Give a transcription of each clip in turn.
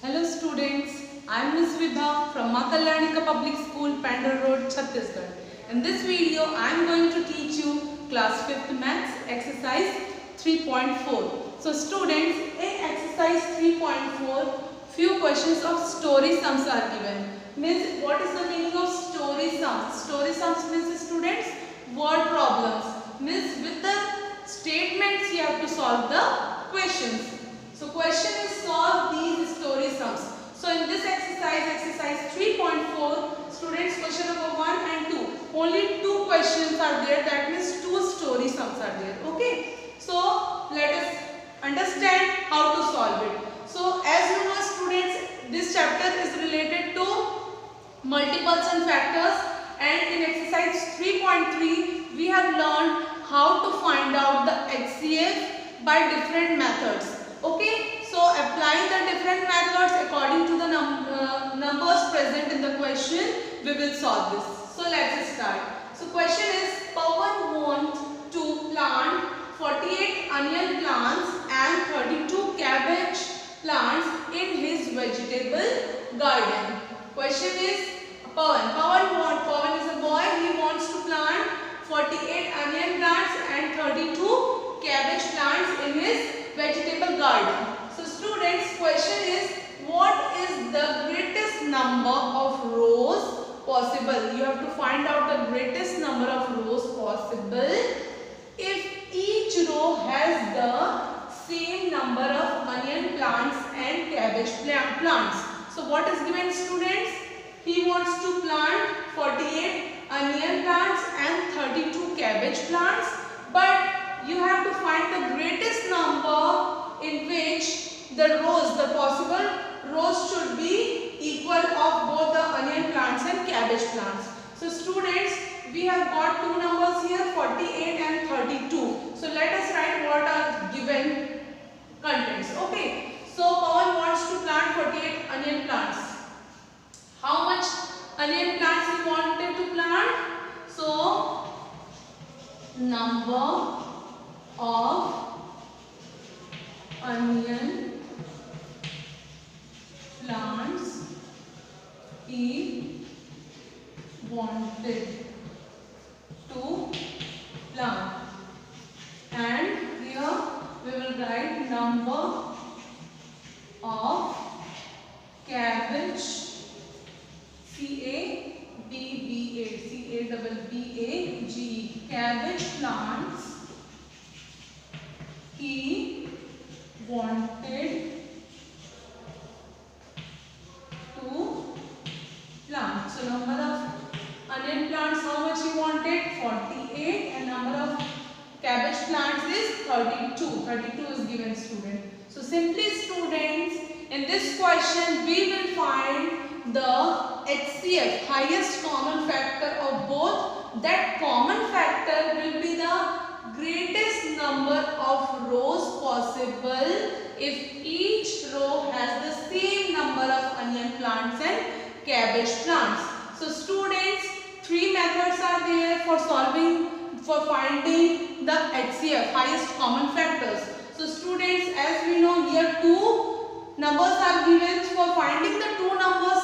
Hello students, I am Ms. Vibha from Maa Kalyanika Public School, Pandar Road, Chhattisgarh. In this video, I am going to teach you class 5th maths exercise 3.4. So students, in exercise 3.4, few questions of story sums are given. Means what is the meaning of story sums? Story sums means students word problems. Means with the statements you have to solve the questions. So question is solve these story sums. So in this exercise 3.4, students question number 1 and 2. Only 2 questions are there, that means 2 story sums are there. Okay. So let us understand how to solve it. So as you know students, this chapter is related to multiples and factors, and in exercise 3.3 we have learned how to find out the HCF by different methods. Okay, so applying the different methods according to the numbers present in the question, we will solve this. So let's start. So question is, Pawan wants to plant 48 onion plants and 32 cabbage plants in his vegetable garden. Question is, Pawan is a boy, he wants to plant 48 onion plants and 32 cabbage plants in his vegetable garden. So students, question is, what is the greatest number of rows possible? You have to find out the greatest number of rows possible if each row has the same number of onion plants and cabbage plants. So what is given students? He wants to plant 48 onion plants and 32 cabbage plants, but you have to find the greatest number in which the rows, the possible rows should be equal of both the onion plants and cabbage plants. So students, we have got two numbers here, 48 and 32. So let us write what are given contents. Okay. So Pawan wants to plant 48 onion plants. How much onion plants he wanted to plant? So number of onion plants he wanted to plant, and here we will write number of cabbage, C-A-B-B-A-G-E, cabbage plants he wanted to plant. So number of onion plants, how much he wanted? 48, and number of cabbage plants is 32. 32 is given student. So simply students, in this question we will find the HCF, highest common factor of both. That common factor will be the greatest number of rows possible if each row has the same number of onion plants and cabbage plants. So students, 3 methods are there for finding the HCF, highest common factors. So students, as we know here 2 numbers are given. For finding the 2 numbers,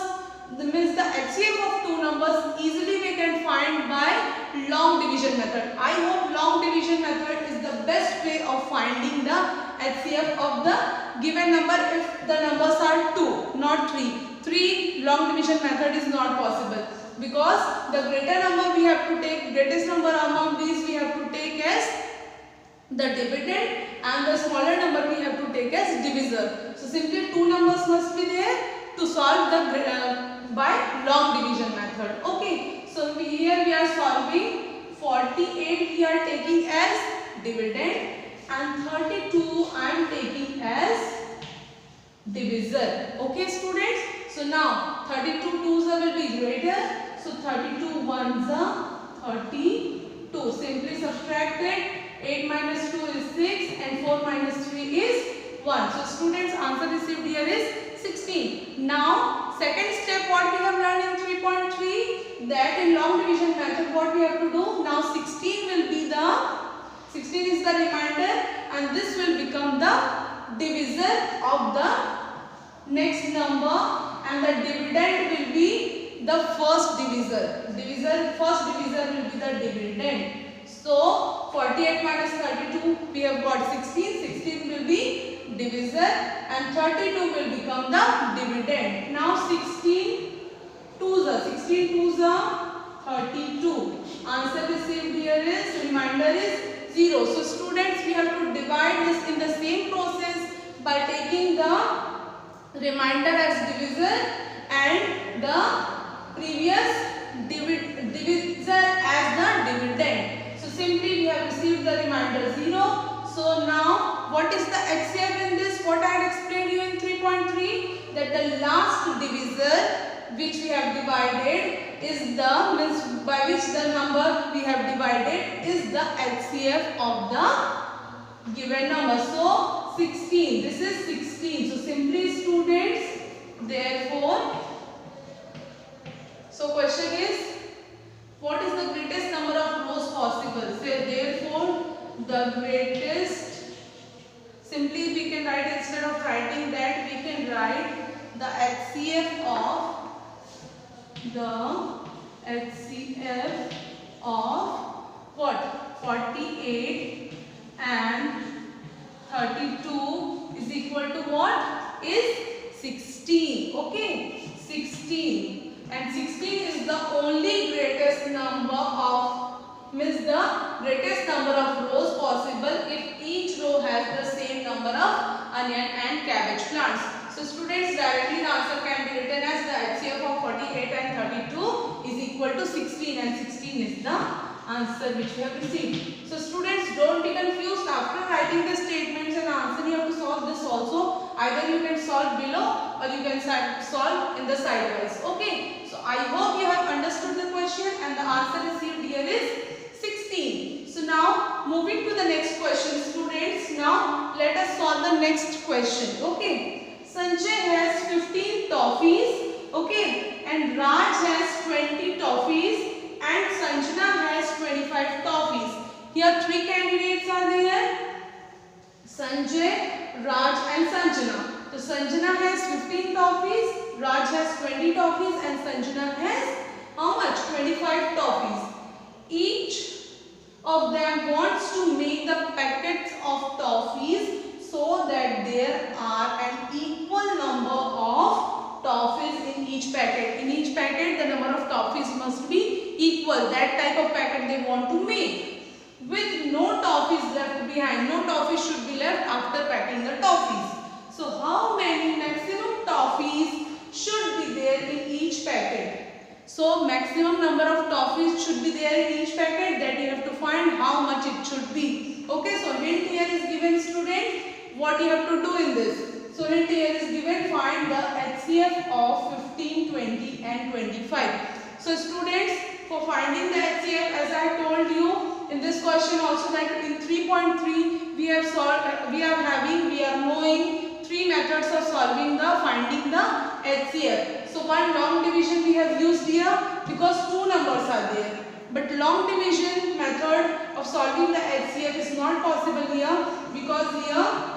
means the HCF of 2 numbers, easily we can find by long division method. I hope long division method is the best way of finding the HCF of the given number if the numbers are 2, not 3. 3 long division method is not possible, because the greater number we have to take, greatest number among these we have to take as the dividend, and the smaller number we have to take as divisor. So simply 2 numbers must be there to solve the by long division method. Okay, so here we are solving 48 we are taking as dividend, and 32 I am taking as divisor. Okay students, so now 32 2s will be greater, so 32 1s are 32. Simply subtract it. 8 minus 2 is 6 and 4 minus 3 is 1. So students, answer received here is 16. Now second step, what we have learned in 3.3, that in long division method what we have to do, now 16 will be the 16 is the remainder, and this will become the divisor of the next number, and the dividend will be the first divisor. First divisor will be the dividend. So 48 minus 32, we have got 16. 16 will be divisor and 32 will become the dividend. Now 16 twos are 32. Answer received here is, reminder is 0. So students, we have to divide this in the same process by taking the remainder as divisor and the previous divisor as the dividend. So simply we have received the remainder 0. So now what is the HCF in this? What I had explained you in 3.3, that the last divisor which we have divided is the, means by which the number we have divided is the HCF of the given number. So 16, this is 16. So simply students, therefore, so question is, what is the greatest number of rows possible? Say therefore the greatest, simply we can write, instead of writing that, we can write the HCF of what? 48 and 32 is equal to what? Is 16. Okay, 16. And 16 is the only greatest number of, means the greatest number of rows possible if each row has the same number of onion and cabbage plants. So students, directly the answer can be written as the HCF of 48 and 32 is equal to 16, and 16 is the answer which we have received. So students, don't be confused. After writing the statements and answer, you have to solve this also. Either you can solve below or you can solve in the sidewise. Okay. So I hope you have understood the question, and the answer received here is 16. So now moving to the next question, students. Now let us solve the next question. Okay. Sanjay has 15 toffees, okay, and Raj has 20 toffees, and Sanjana has 25 toffees. Here three candidates are there, Sanjay, Raj and Sanjana. So Sanjana has 15 toffees, Raj has 20 toffees, and Sanjana has how much? 25 toffees. Each of them wants to make the packets of toffees so that there are an equal number of toffees in each packet. In each packet, the number of toffees must be equal. That type of packet they want to make, with no toffees left behind. No toffees should be left after packing the toffees. So how many maximum toffees should be there in each packet? So maximum number of toffees should be there in each packet, that you have to find how much it should be. Okay, so hint here is given, student. What you have to do in this? So hint here is given, find the HCF of 15, 20 and 25. So students, for finding the HCF, as I told you in this question also, that in 3.3 we are knowing three methods of finding the HCF. So one long division we have used here because two numbers are there. But long division method of solving the HCF is not possible here, because here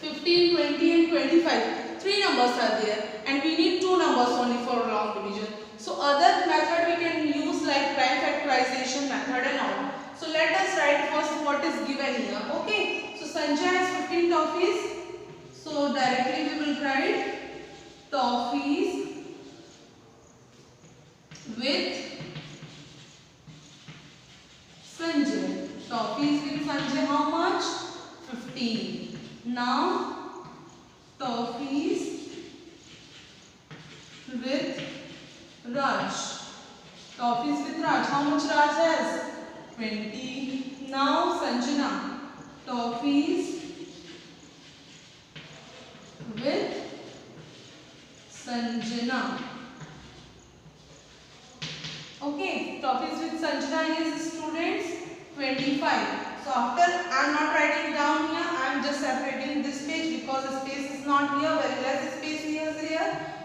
15, 20 and 25, three numbers are there and we need two numbers only for long division. So other method we can use like prime factorization method and all. So let us write first what is given here. Okay, so Sanjay has 15 toffees. So directly we will write toffees with Sanjay. Toffees with Sanjay, how much? 15. Now toffees with Raj. Toffees with Raj. How much Raj has? 20. Now Sanjana. Toffees with Sanjana. Okay, toffees with Sanjana is, students, 25. So after, I am not writing down here, I am just separating this page because the space is not here, very less space here.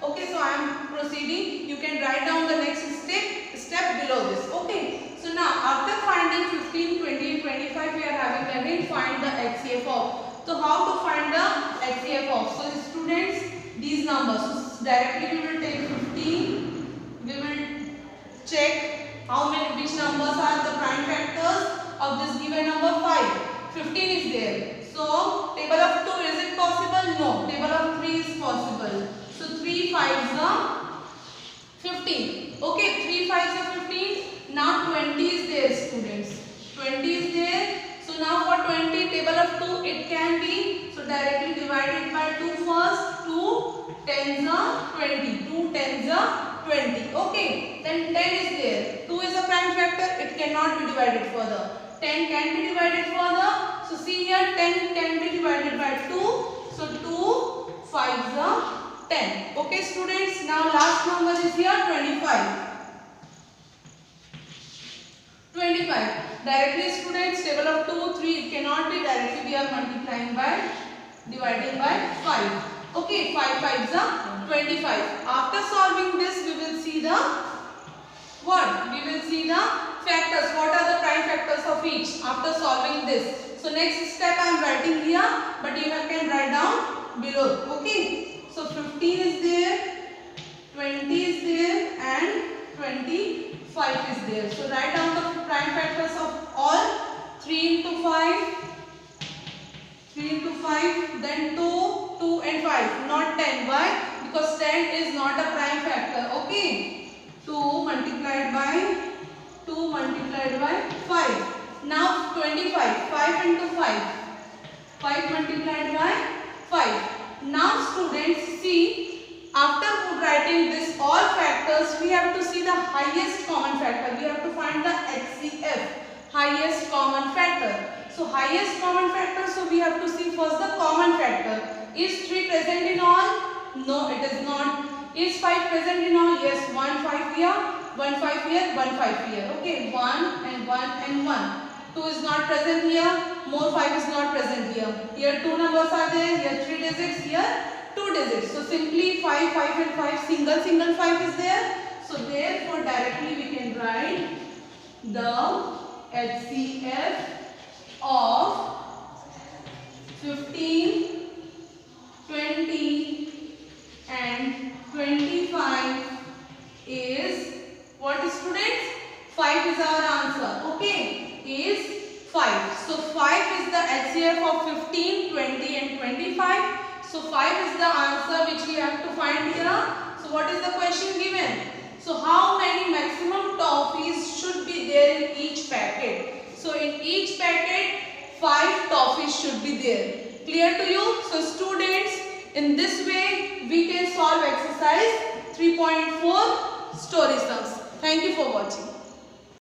Okay, so I am proceeding. You can write down the next step below this. Okay, so now after finding 15, 20 and 25, we are having again find the HCF of. So how to find the HCF of? So students, these numbers. So directly we will take 15. We will check which numbers are the prime factors of this given number 5. 15 is there. So table of 2, is it possible? No. Table of 3 is possible. So 3 5s are 15. Okay, 3 5s are 15. Now 20 is there, students. 20 is there. So now for 20, table of 2, it can be, so directly divided by 2 first. 2 10s are 20. 2 10s are 20. Okay, then 10 is there. 2 is a prime factor, it cannot be divided further. 10 can be divided further. So see here, 10 can be divided by 2. So 2 5s are 10. Okay students, now last number is here 25. 25. Directly students, table of 2, 3, it cannot be, directly we are multiplying by, dividing by 5. Okay, 5 5s are 25. After solving this, we will see the what? We will see the factors. What are the prime factors of each after solving this? So next step I am writing here, but you can write down below. Okay. So 15 is there, 20 is there, and 25 is there. So write down the prime factors of all. 3 into 5, 3 into 5, then 2, 2 and 5, not 10. Why? Because 10 is not a prime factor. Okay. 2 multiplied by 5. Now 25. 5 into 5. 5 multiplied by 5. Now students, see, after writing this all factors, we have to see the highest common factor. We have to find the HCF, highest common factor. So highest common factor, so we have to see first the common factor. Is 3 present in all? No, it is not. Is 5 present in all? Yes, 1 5 here, 1 5 here, 1 5 here. Okay, 1 and 1 and 1. 2 is not present here, more 5 is not present here. Here 2 numbers are there, here 3 digits, here 2 digits. So simply 5, 5 and 5, single 5 is there. So therefore directly we can write the HCF of 15, 20 and 25 is what students? 5 is our answer. Okay, is 5. So 5 is the HCF of 15, 20 and 25. So 5 is the answer which we have to find here. So what is the question given? So how many maximum toffees should be there in each packet? So in each packet 5 toffees should be there. Clear to you? So students, in this way we can solve exercise 3.4 story sums. Thank you for watching.